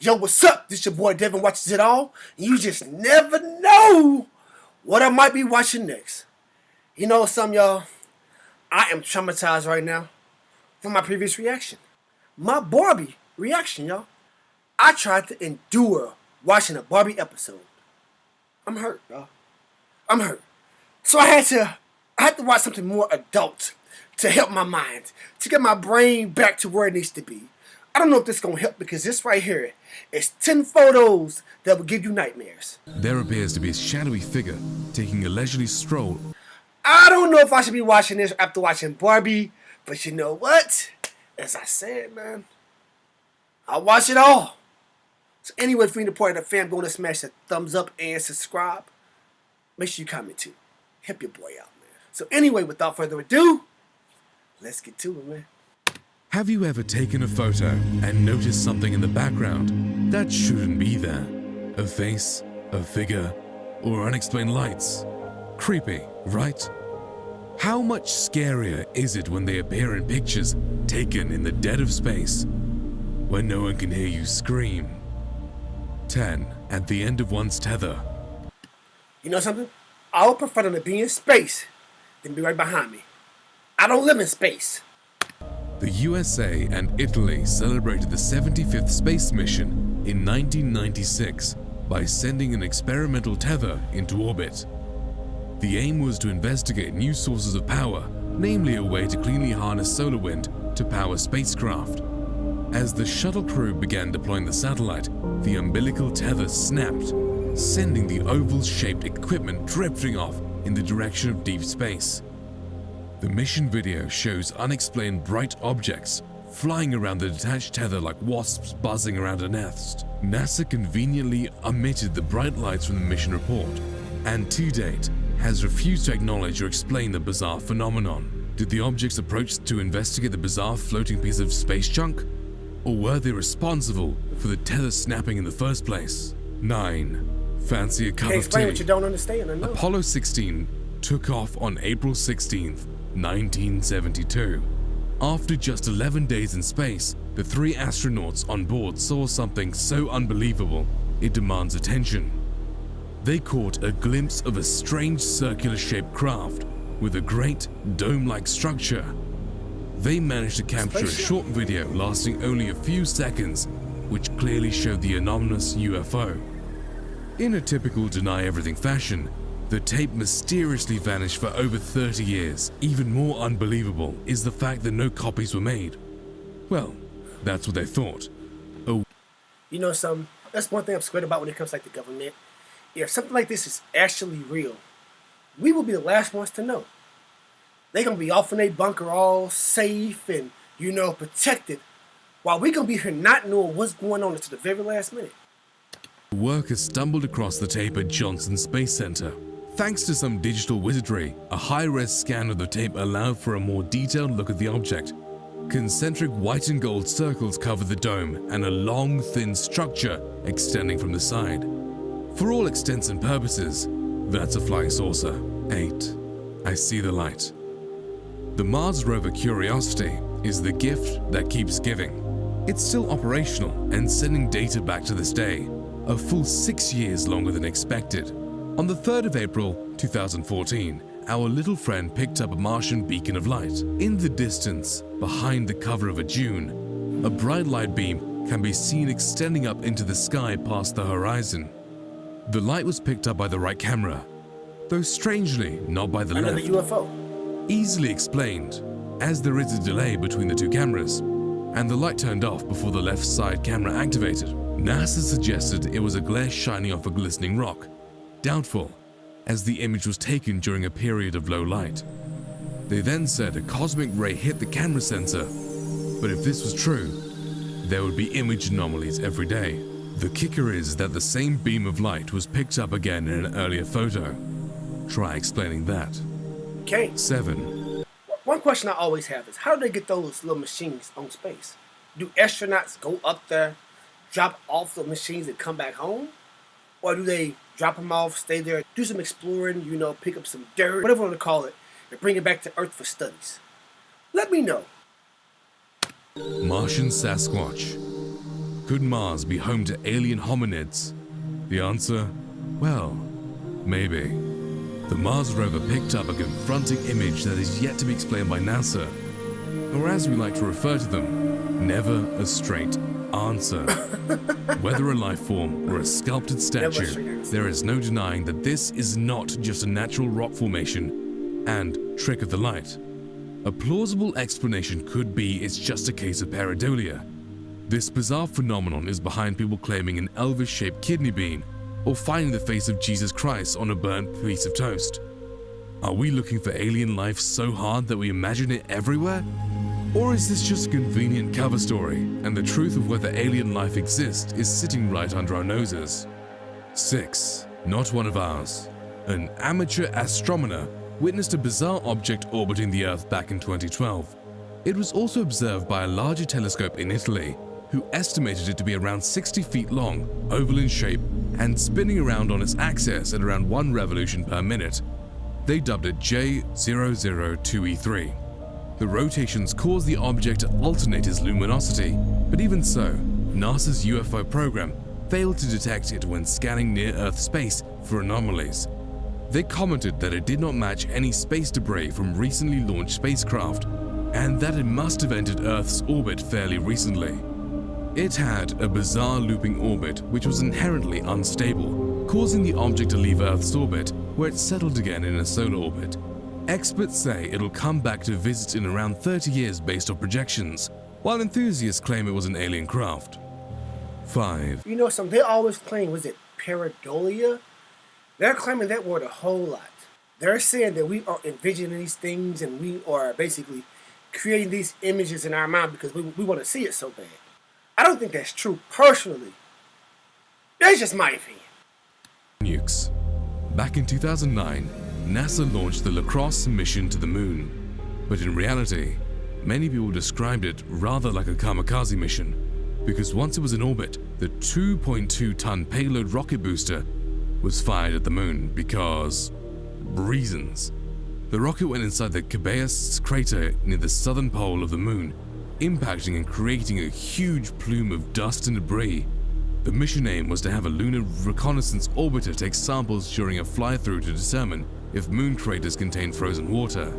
Yo, what's up? This your boy Devin watches it all. And you just never know what I might be watching next. You know something, y'all? I am traumatized right now from my previous reaction. My Barbie reaction, y'all. I tried to endure watching a Barbie episode. I'm hurt, y'all. I'm hurt. So I had to watch something more adult to help my mind, to get my brain back to where it needs to be. I don't know if this is going to help because this right here is 10 photos that will give you nightmares. There appears to be a shadowy figure taking a leisurely stroll. I don't know if I should be watching this after watching Barbie, but you know what? As I said, man, I'll watch it all. So anyway, if you're in the part of the fam, go and smash that thumbs up and subscribe. Make sure you comment too. Help your boy out, man. So anyway, without further ado, let's get to it, man. Have you ever taken a photo and noticed something in the background that shouldn't be there? A face, a figure, or unexplained lights? Creepy, right? How much scarier is it when they appear in pictures taken in the dead of space, when no one can hear you scream? 10 at the end of one's tether. You know something? I would prefer them to be in space than be right behind me. I don't live in space. The USA and Italy celebrated the 75th space mission in 1996 by sending an experimental tether into orbit. The aim was to investigate new sources of power, namely a way to cleanly harness solar wind to power spacecraft. As the shuttle crew began deploying the satellite, the umbilical tether snapped, sending the oval-shaped equipment drifting off in the direction of deep space. The mission video shows unexplained bright objects flying around the detached tether like wasps buzzing around a nest. NASA conveniently omitted the bright lights from the mission report, and to date has refused to acknowledge or explain the bizarre phenomenon. Did the objects approach to investigate the bizarre floating piece of space junk? Or were they responsible for the tether snapping in the first place? 9. Fancy a cup Can't of explain tea. what you don't understand, I know. Apollo 16 took off on April 16th, 1972. After just 11 days in space, the 3 astronauts on board saw something so unbelievable it demands attention. They caught a glimpse of a strange circular-shaped craft with a great dome-like structure. They managed to capture a short video lasting only a few seconds, which clearly showed the anomalous UFO. In a typical deny-everything fashion, the tape mysteriously vanished for over 30 years. Even more unbelievable is the fact that no copies were made. Well, that's what they thought. Oh, You know something? That's one thing I'm scared about when it comes to like the government. If something like this is actually real, we will be the last ones to know. They're going to be off in their bunker all safe and, protected, while we're going to be here not knowing what's going on until the very last minute. workers stumbled across the tape at Johnson Space Center. Thanks to some digital wizardry, a high-res scan of the tape allowed for a more detailed look at the object. Concentric white and gold circles cover the dome and a long, thin structure extending from the side. For all intents and purposes, that's a flying saucer. 8. I see the light. The Mars rover Curiosity is the gift that keeps giving. It's still operational and sending data back to this day, a full 6 years longer than expected. On the 3rd of April 2014, our little friend picked up a Martian beacon of light. In the distance, behind the cover of a dune, a bright light beam can be seen extending up into the sky past the horizon. The light was picked up by the right camera, though strangely not by the Another left. UFO. Easily explained, as there is a delay between the two cameras, and the light turned off before the left side camera activated. NASA suggested it was a glare shining off a glistening rock. Doubtful, as the image was taken during a period of low light. They then said a cosmic ray hit the camera sensor, but if this was true, there would be image anomalies every day. The kicker is that the same beam of light was picked up again in an earlier photo. Try explaining that. Okay. 7. One question I always have is, how do they get those little machines on space? Do astronauts go up there, drop off the machines and come back home? Or do they drop them off, stay there, do some exploring, pick up some dirt, whatever you want to call it, and bring it back to Earth for studies? Let me know. Martian Sasquatch. could Mars be home to alien hominids? The answer? Well, maybe. The Mars rover picked up a confronting image that is yet to be explained by NASA, or as we like to refer to them, never a straight answer. Whether a life form or a sculpted statue, there is no denying that this is not just a natural rock formation and trick of the light. A plausible explanation could be it's just a case of pareidolia. This bizarre phenomenon is behind people claiming an Elvis-shaped kidney bean or finding the face of Jesus Christ on a burnt piece of toast. Are we looking for alien life so hard that we imagine it everywhere? Or is this just a convenient cover story, and the truth of whether alien life exists is sitting right under our noses? 6. Not one of ours. An amateur astronomer witnessed a bizarre object orbiting the Earth back in 2012. It was also observed by a larger telescope in Italy, who estimated it to be around 60 feet long, oval in shape, and spinning around on its axis at around 1 revolution per minute. They dubbed it J002E3. The rotations caused the object to alternate its luminosity, but even so, NASA's UFO program failed to detect it when scanning near-Earth space for anomalies. They commented that it did not match any space debris from recently launched spacecraft, and that it must have entered Earth's orbit fairly recently. It had a bizarre looping orbit which was inherently unstable, causing the object to leave Earth's orbit, where it settled again in a solar orbit. Experts say it'll come back to visit in around 30 years based on projections, while enthusiasts claim it was an alien craft. 5. You know something, they always claim, was it pareidolia? They're claiming that word a whole lot. They're saying that we are envisioning these things and we are basically creating these images in our mind because we want to see it so bad. I don't think that's true personally. That's just my opinion. Nukes. Back in 2009, NASA launched the Lacrosse mission to the moon, but in reality, many people described it rather like a kamikaze mission, because once it was in orbit, the 2.2-ton payload rocket booster was fired at the moon because reasons. The rocket went inside the Cabeus crater near the southern pole of the moon, impacting and creating a huge plume of dust and debris. The mission aim was to have a lunar reconnaissance orbiter take samples during a fly-through to determine if moon craters contain frozen water.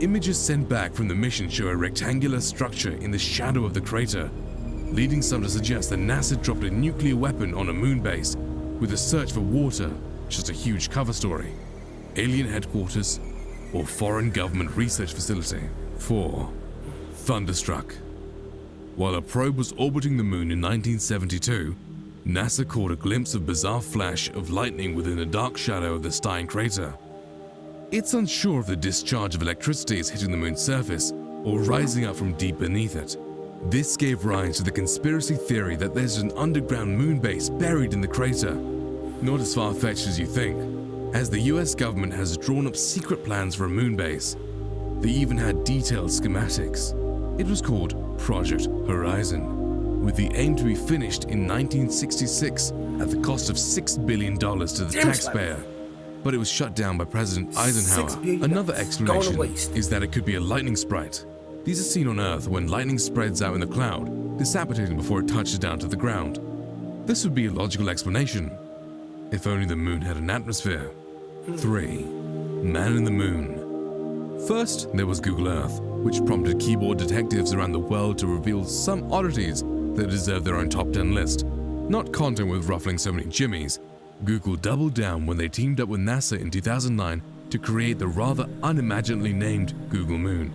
Images sent back from the mission show a rectangular structure in the shadow of the crater, leading some to suggest that NASA dropped a nuclear weapon on a moon base, with a search for water just a huge cover story. Alien headquarters or foreign government research facility. 4. Thunderstruck. While a probe was orbiting the moon in 1972, NASA caught a glimpse of bizarre flash of lightning within the dark shadow of the Stein crater. It's unsure if the discharge of electricity is hitting the moon's surface or rising up from deep beneath it. This gave rise to the conspiracy theory that there's an underground moon base buried in the crater. Not as far-fetched as you think, as the US government has drawn up secret plans for a moon base. They even had detailed schematics. It was called Project Horizon, with the aim to be finished in 1966 at the cost of $6 billion to the taxpayer. But it was shut down by President Eisenhower. Another explanation is that it could be a lightning sprite. These are seen on Earth when lightning spreads out in the cloud, dissipating before it touches down to the ground. This would be a logical explanation, if only the moon had an atmosphere. 3. Man in the Moon. First, there was Google Earth, which prompted keyboard detectives around the world to reveal some oddities that deserve their own top 10 list. Not content with ruffling so many jimmies, Google doubled down when they teamed up with NASA in 2009 to create the rather unimaginably named Google Moon.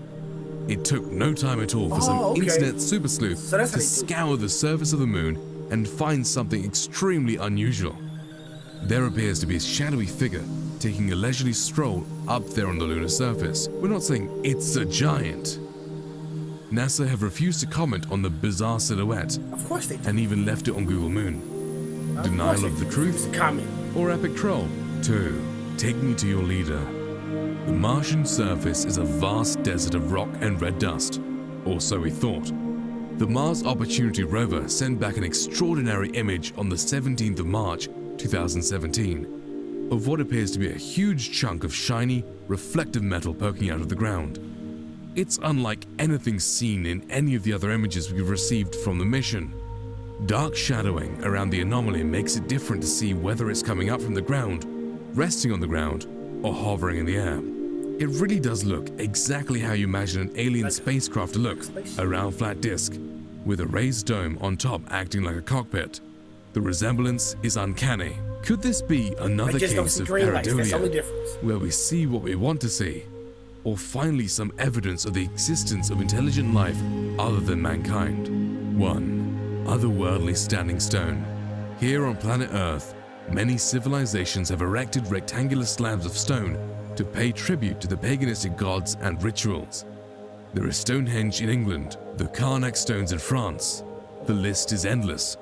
It took no time at all for some internet super sleuth to scour the surface of the moon and find something extremely unusual. There appears to be a shadowy figure taking a leisurely stroll up there on the lunar surface. We're not saying it's a giant. NASA have refused to comment on the bizarre silhouette, Of course they do. and even left it on Google Moon. Denial of the truth or epic troll? 2. Take me to your leader. The Martian surface is a vast desert of rock and red dust, or so we thought. The Mars Opportunity rover sent back an extraordinary image on the 17th of March 2017 of what appears to be a huge chunk of shiny, reflective metal poking out of the ground. It's unlike anything seen in any of the other images we've received from the mission. Dark shadowing around the anomaly makes it different to see whether it's coming up from the ground, resting on the ground, or hovering in the air. It really does look exactly how you imagine an alien spacecraft to look, a round flat disc, with a raised dome on top acting like a cockpit. The resemblance is uncanny. Could this be another case of pareidolia, where we see what we want to see, or finally some evidence of the existence of intelligent life other than mankind? 1. Otherworldly standing stone. Here on planet Earth, many civilizations have erected rectangular slabs of stone to pay tribute to the paganistic gods and rituals. There is Stonehenge in England, the Karnak stones in France. The list is endless.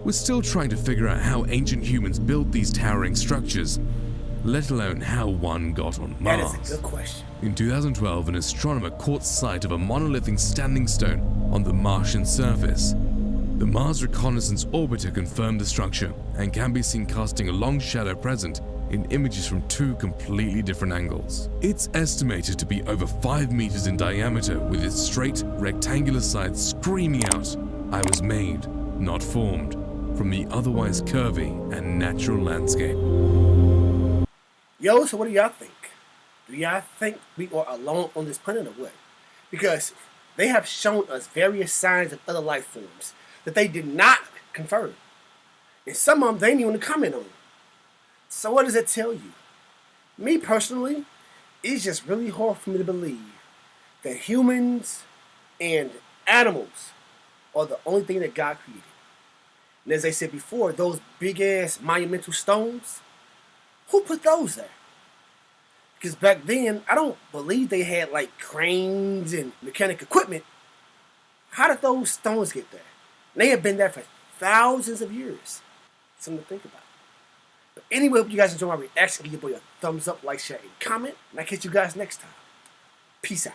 We're still trying to figure out how ancient humans built these towering structures, let alone how one got on Mars. That is a good question. In 2012, an astronomer caught sight of a monolithic standing stone on the Martian surface. The Mars Reconnaissance Orbiter confirmed the structure and can be seen casting a long shadow present in images from 2 completely different angles. It's estimated to be over 5 meters in diameter, with its straight, rectangular sides screaming out, "I was made, not formed," from the otherwise curvy and natural landscape. Yo, so what do y'all think? Do y'all think we are alone on this planet or what? Because they have shown us various signs of other life forms that they did not confirm. And some of them they didn't even comment on. So what does it tell you? Me personally, it's just really hard for me to believe that humans and animals are the only thing that God created. And as I said before, those big ass monumental stones, who put those there? Because back then, I don't believe they had like cranes and mechanic equipment. How did those stones get there? And they have been there for thousands of years. Something to think about. But anyway, hope you guys enjoy my reaction. Give your boy a thumbs up, like, share, and comment. And I'll catch you guys next time. Peace out.